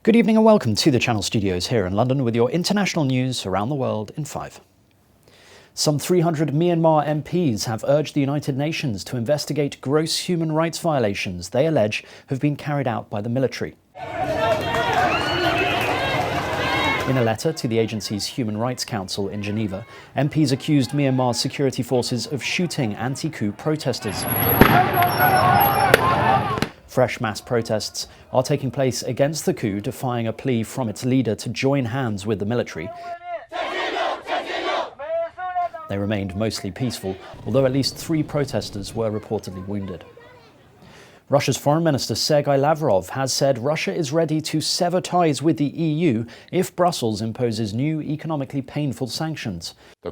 Good evening and welcome to the Channel Studios here in London with your international news around the world in 5. Some 300 Myanmar MPs have urged the United Nations to investigate gross human rights violations they allege have been carried out by the military. In a letter to the agency's Human Rights Council in Geneva, MPs accused Myanmar's security forces of shooting anti-coup protesters. Fresh mass protests are taking place against the coup, defying a plea from its leader to join hands with the military. They remained mostly peaceful, although at least 3 protesters were reportedly wounded. Russia's Foreign Minister Sergei Lavrov has said Russia is ready to sever ties with the EU if Brussels imposes new economically painful sanctions. The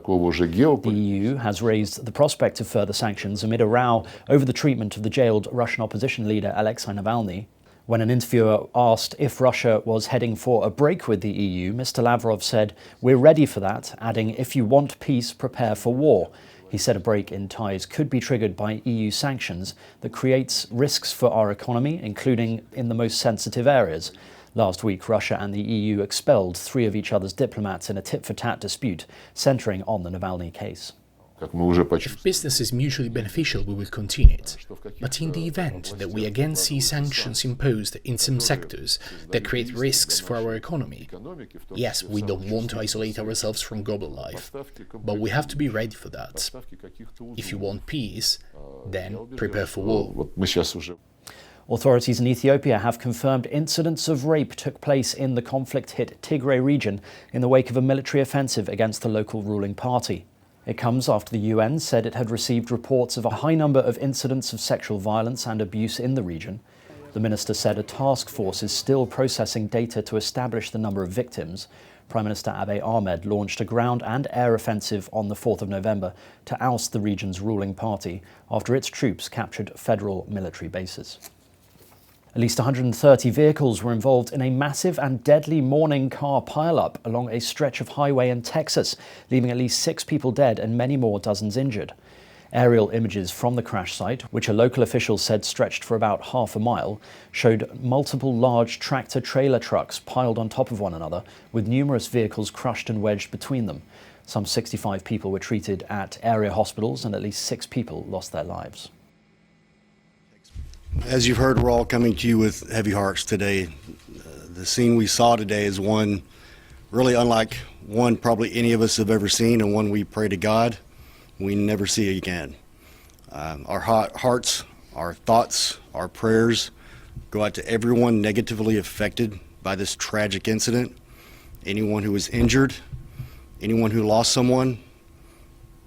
EU has raised the prospect of further sanctions amid a row over the treatment of the jailed Russian opposition leader Alexei Navalny. When an interviewer asked if Russia was heading for a break with the EU, Mr. Lavrov said, "We're ready for that," adding, "If you want peace, prepare for war." He said a break in ties could be triggered by EU sanctions that creates risks for our economy, including in the most sensitive areas. Last week, Russia and the EU expelled 3 of each other's diplomats in a tit-for-tat dispute centering on the Navalny case. If business is mutually beneficial, we will continue it. But in the event that we again see sanctions imposed in some sectors that create risks for our economy, yes, we don't want to isolate ourselves from global life, but we have to be ready for that. If you want peace, then prepare for war. Authorities in Ethiopia have confirmed incidents of rape took place in the conflict-hit Tigray region in the wake of a military offensive against the local ruling party. It comes after the UN said it had received reports of a high number of incidents of sexual violence and abuse in the region. The minister said a task force is still processing data to establish the number of victims. Prime Minister Abiy Ahmed launched a ground and air offensive on the 4th of November to oust the region's ruling party after its troops captured federal military bases. At least 130 vehicles were involved in a massive and deadly morning car pileup along a stretch of highway in Texas, leaving at least 6 people dead and many more dozens injured. Aerial images from the crash site, which a local official said stretched for about half a mile, showed multiple large tractor-trailer trucks piled on top of one another, with numerous vehicles crushed and wedged between them. Some 65 people were treated at area hospitals and at least 6 people lost their lives. As you've heard, we're all coming to you with heavy hearts today. The scene we saw today is one really unlike one probably any of us have ever seen, and one we pray to God we never see again. Our hearts, our thoughts, our prayers go out to everyone negatively affected by this tragic incident, anyone who was injured, anyone who lost someone,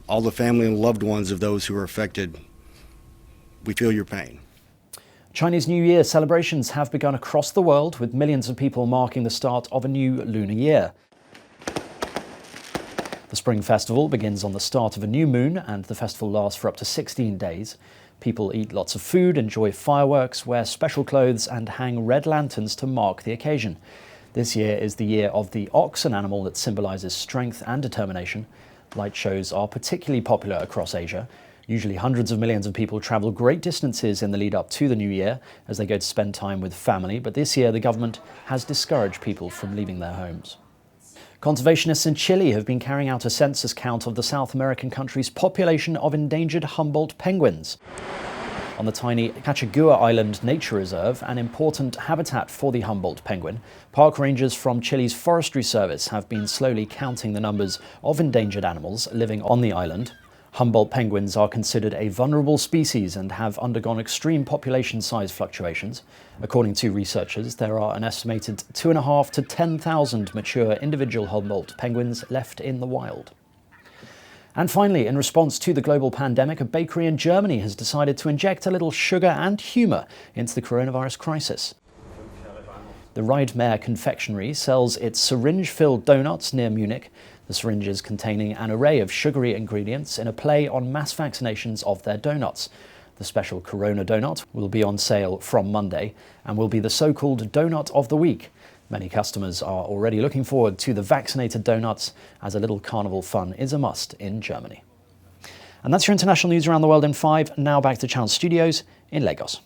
all the family and loved ones of those who are affected. We feel your pain. Chinese New Year celebrations have begun across the world, with millions of people marking the start of a new lunar year. The Spring Festival begins on the start of a new moon, and the festival lasts for up to 16 days. People eat lots of food, enjoy fireworks, wear special clothes, and hang red lanterns to mark the occasion. This year is the year of the ox, an animal that symbolises strength and determination. Light shows are particularly popular across Asia. Usually hundreds of millions of people travel great distances in the lead up to the new year as they go to spend time with family, but this year the government has discouraged people from leaving their homes. Conservationists in Chile have been carrying out a census count of the South American country's population of endangered Humboldt penguins. On the tiny Cachagua Island Nature Reserve, an important habitat for the Humboldt penguin, park rangers from Chile's Forestry Service have been slowly counting the numbers of endangered animals living on the island. Humboldt penguins are considered a vulnerable species and have undergone extreme population size fluctuations. According to researchers, there are an estimated 2,500 to 10,000 mature individual Humboldt penguins left in the wild. And finally, in response to the global pandemic, a bakery in Germany has decided to inject a little sugar and humour into the coronavirus crisis. The Riedmeier confectionery sells its syringe-filled donuts near Munich. The syringes containing an array of sugary ingredients in a play on mass vaccinations of their donuts. The special Corona donut will be on sale from Monday and will be the so-called Donut of the Week. Many customers are already looking forward to the vaccinated donuts, as a little carnival fun is a must in Germany. And that's your international news around the world in 5. Now back to Channel Studios in Lagos.